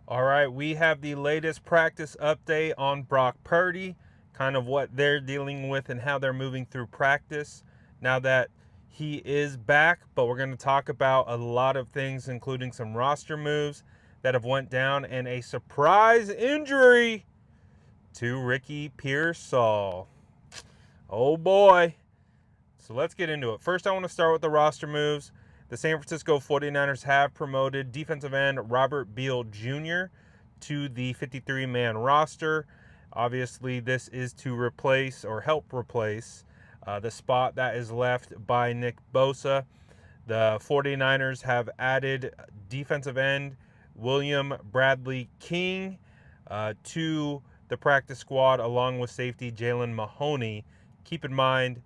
All right, we have the latest practice update on Brock Purdy, kind of what they're dealing with and how they're moving through practice now that he is back. But we're going to talk about a lot of things, including some roster moves that have went down and a surprise injury to Ricky Pearsall. Oh boy. So let's get into it. First, I want to start with the roster moves. The San Francisco 49ers have promoted defensive end Robert Beal Jr. to the 53-man roster. Obviously, this is to replace or help replace the spot that is left by Nick Bosa. The 49ers have added defensive end William Bradley King to the practice squad along with safety Jalen Mahoney. Keep in mind,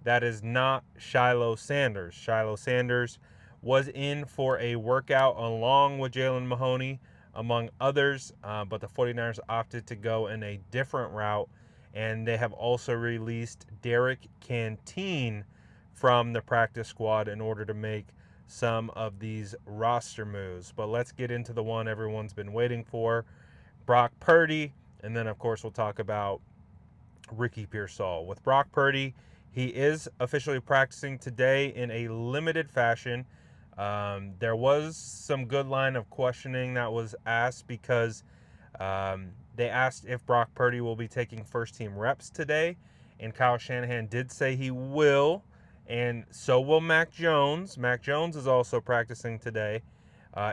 that is not Shiloh Sanders. Shiloh Sanders was in for a workout along with Jalen Mahoney, among others, but the 49ers opted to go in a different route, and they have also released Derek Canteen from the practice squad in order to make some of these roster moves. But let's get into the one everyone's been waiting for, Brock Purdy, and then of course we'll talk about Ricky Pearsall. With Brock Purdy, he is officially practicing today in a limited fashion. There was some good line of questioning that was asked because they asked if Brock Purdy will be taking first team reps today, and Kyle Shanahan did say he will, and so will Mac Jones. Mac Jones is also practicing today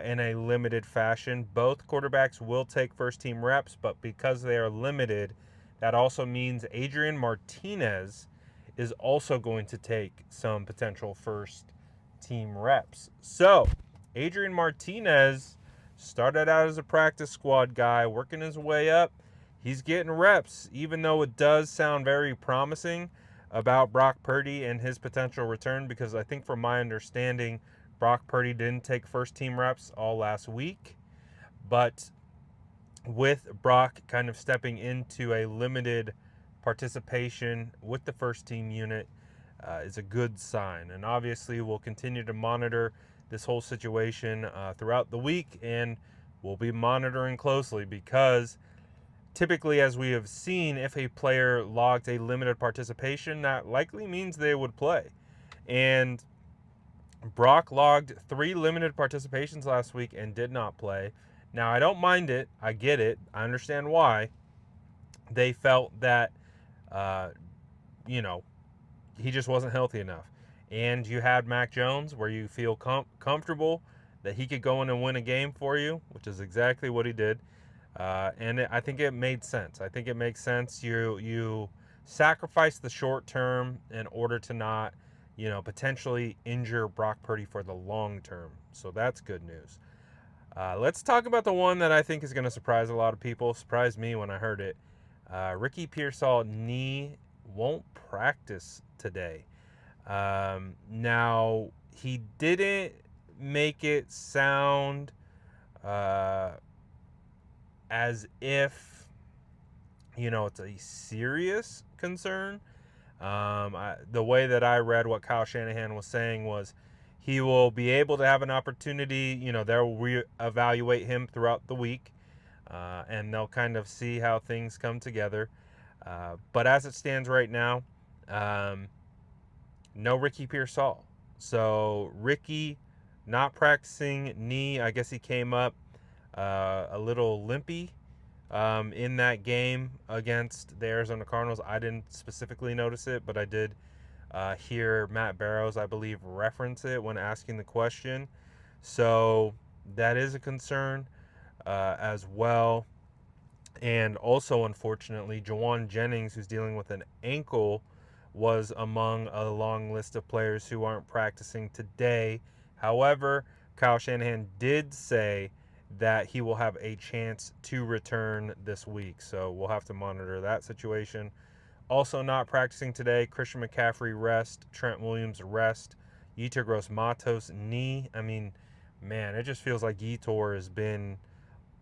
in a limited fashion. Both quarterbacks will take first team reps, but because they are limited, that also means Adrian Martinez is also going to take some potential first team reps. So, Adrian Martinez started out as a practice squad guy, working his way up. He's getting reps, even though it does sound very promising about Brock Purdy and his potential return, because I think from my understanding, Brock Purdy didn't take first team reps all last week. But with Brock kind of stepping into a limited participation with the first team unit is a good sign. And obviously, we'll continue to monitor this whole situation throughout the week, and we'll be monitoring closely because typically, as we have seen, if a player logged a limited participation, that likely means they would play. And Brock logged 3 limited participations last week and did not play. Now, I don't mind it. I get it. I understand why. They felt that, uh, you know, he just wasn't healthy enough. And you had Mac Jones where you feel comfortable that he could go in and win a game for you, which is exactly what he did. I think it made sense. I think it makes sense. You sacrifice the short term in order to not, potentially injure Brock Purdy for the long term. So that's good news. Let's talk about the one that I think is going to surprise a lot of people. Surprised me when I heard it. Ricky Pearsall knee won't practice today. Now, he didn't make it sound uh, as if, it's a serious concern. The way that I read what Kyle Shanahan was saying was he will be able to have an opportunity. They'll reevaluate him throughout the week, and they'll kind of see how things come together. But as it stands right now, um, no Ricky Pearsall. So Ricky not practicing knee. I guess he came up a little limpy in that game against the Arizona Cardinals. I didn't specifically notice it, but I did hear Matt Barrows, I believe, reference it when asking the question. So that is a concern as well. And also, unfortunately, Jauan Jennings, who's dealing with an ankle, was among a long list of players who aren't practicing today. However, Kyle Shanahan did say that he will have a chance to return this week. So we'll have to monitor that situation. Also not practicing today, Christian McCaffrey rest, Trent Williams rest, Yetur Gross-Matos knee. I mean, man, it just feels like Yetur has been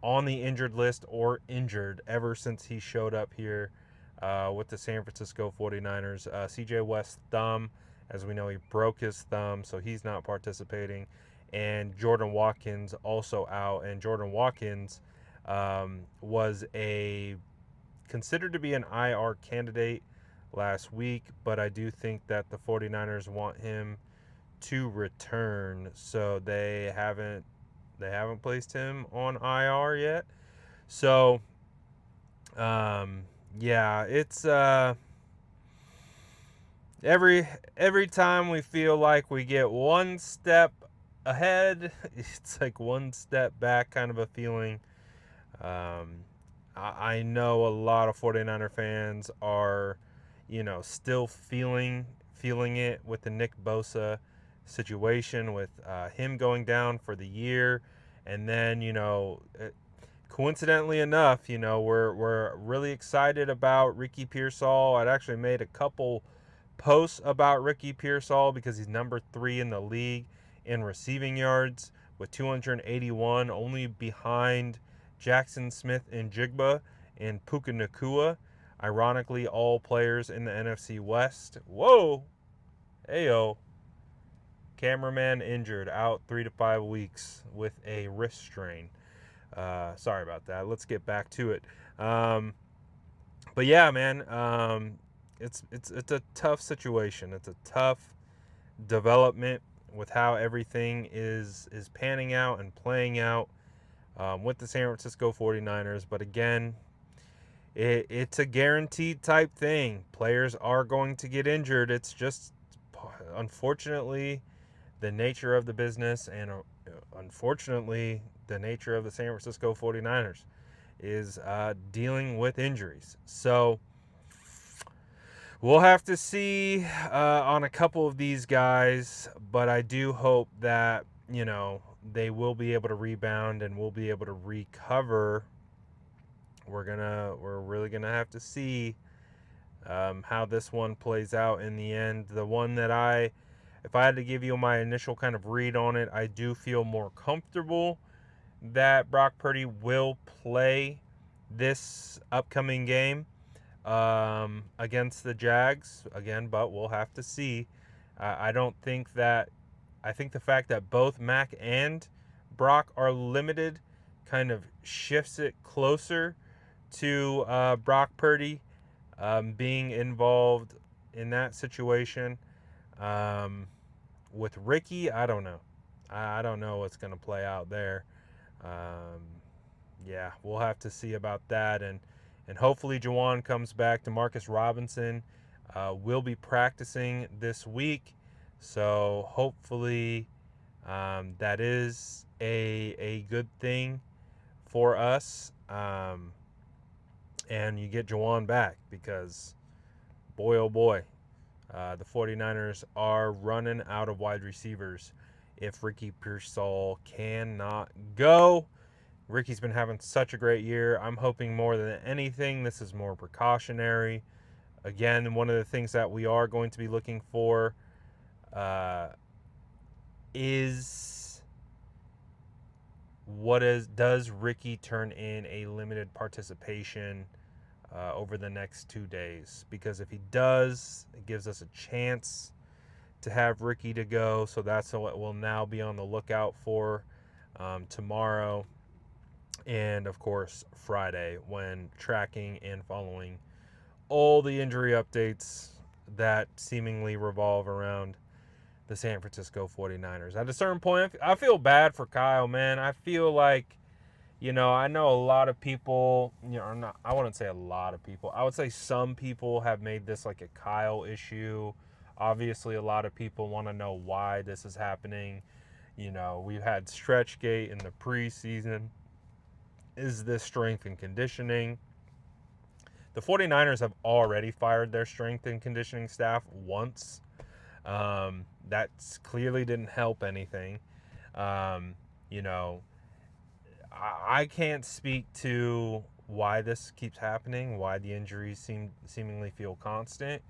on the injured list or injured ever since he showed up here with the San Francisco 49ers. CJ West's thumb, as we know, he broke his thumb, so he's not participating. And Jordan Watkins also out. And Jordan Watkins was considered to be an IR candidate last week, but I do think that the 49ers want him to return, so they haven't placed him on IR yet. So yeah, it's every time we feel like we get one step ahead, it's like one step back kind of a feeling. Um, I know a lot of 49er fans are, still feeling it with the Nick Bosa situation, with him going down for the year, and then coincidentally enough, we're really excited about Ricky Pearsall. I'd actually made a couple posts about Ricky Pearsall because he's number 3 in the league in receiving yards with 281, only behind Jackson Smith and Jigba and Puka Nakua. Ironically, all players in the NFC West. Whoa! Ayo. Cameraman injured, out 3 to 5 weeks with a wrist strain. Sorry about that. Let's get back to it. But yeah, man, it's a tough situation. It's a tough development with how everything is panning out and playing out with the San Francisco 49ers. But again, it's a guaranteed type thing. Players are going to get injured. It's just, unfortunately, the nature of the business, and unfortunately, the nature of the San Francisco 49ers is dealing with injuries. So we'll have to see on a couple of these guys, but I do hope that, they will be able to rebound and will be able to recover. We're really gonna have to see how this one plays out in the end. The one that if I had to give you my initial kind of read on it, I do feel more comfortable that Brock Purdy will play this upcoming game against the Jags again, but we'll have to see. I don't think that. I think the fact that both Mac and Brock are limited kind of shifts it closer to Brock Purdy being involved in that situation. Um, with Ricky, I don't know. I don't know what's going to play out there. Um, yeah, we'll have to see about that, and hopefully Jauan comes back. DeMarcus Robinson will be practicing this week, so hopefully that is a good thing for us. And you get Jauan back, because boy oh boy, the 49ers are running out of wide receivers if Ricky Pearsall cannot go. Ricky's been having such a great year. I'm hoping more than anything this is more precautionary. Again, one of the things that we are going to be looking for is does Ricky turn in a limited participation over the next 2 days? Because if he does, it gives us a chance to have Ricky to go. So that's what we'll now be on the lookout for tomorrow, and of course Friday, when tracking and following all the injury updates that seemingly revolve around the San Francisco 49ers. At a certain point, I feel bad for Kyle, man. I feel like, I know a lot of people, not, I wouldn't say a lot of people. I would say some people have made this like a Kyle issue. Obviously, a lot of people want to know why this is happening. We've had Stretchgate in the preseason. Is this strength and conditioning? The 49ers have already fired their strength and conditioning staff once. That clearly didn't help anything. I can't speak to why this keeps happening, why the injuries seemingly feel constant.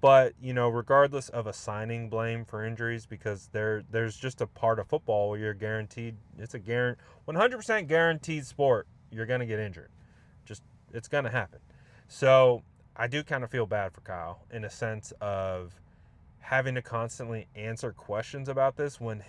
But regardless of assigning blame for injuries, because there's just a part of football where you're guaranteed. It's a 100% guaranteed sport. You're gonna get injured. Just, it's gonna happen. So I do kind of feel bad for Kyle, in a sense of having to constantly answer questions about this when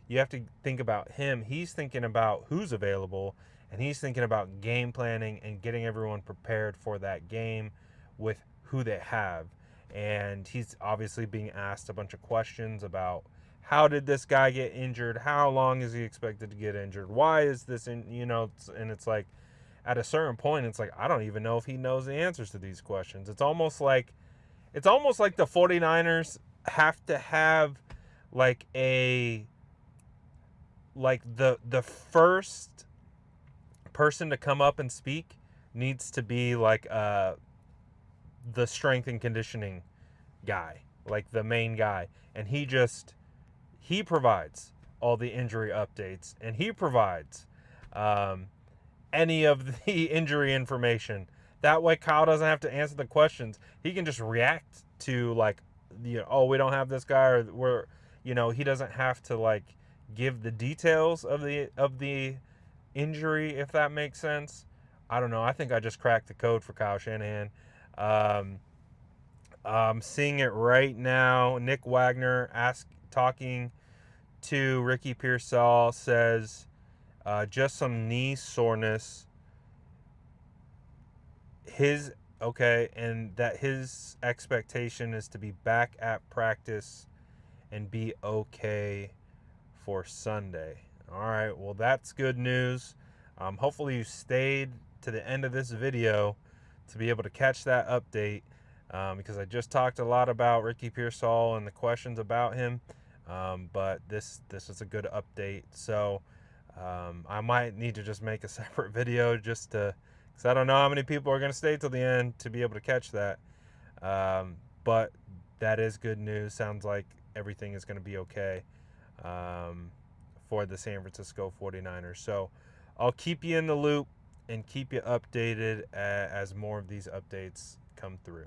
you have to think about him. He's thinking about who's available, and he's thinking about game planning and getting everyone prepared for that game with who they have. And he's obviously being asked a bunch of questions about how did this guy get injured? How long is he expected to get injured? Why is this in, and it's like at a certain point it's like I don't even know if he knows the answers to these questions. It's almost like the 49ers have to have like a like the first person to come up and speak needs to be like the strength and conditioning guy, like the main guy, and he provides all the injury updates, and he provides um, any of the injury information. That way Kyle doesn't have to answer the questions. He can just react to like, oh, we don't have this guy, or we're, he doesn't have to like give the details of the injury, if that makes sense. I don't know. I think I just cracked the code for Kyle Shanahan. Um, I'm seeing it right now. Nick Wagner talking to Ricky Pearsall says just some knee soreness. And that his expectation is to be back at practice and be okay for Sunday. All right, well, that's good news. Hopefully you stayed to the end of this video to be able to catch that update, because I just talked a lot about Ricky Pearsall and the questions about him, but this is a good update. So I might need to just make a separate video just to, because I don't know how many people are going to stay till the end to be able to catch that. But that is good news. Sounds like everything is going to be okay for the San Francisco 49ers. So I'll keep you in the loop and keep you updated as more of these updates come through.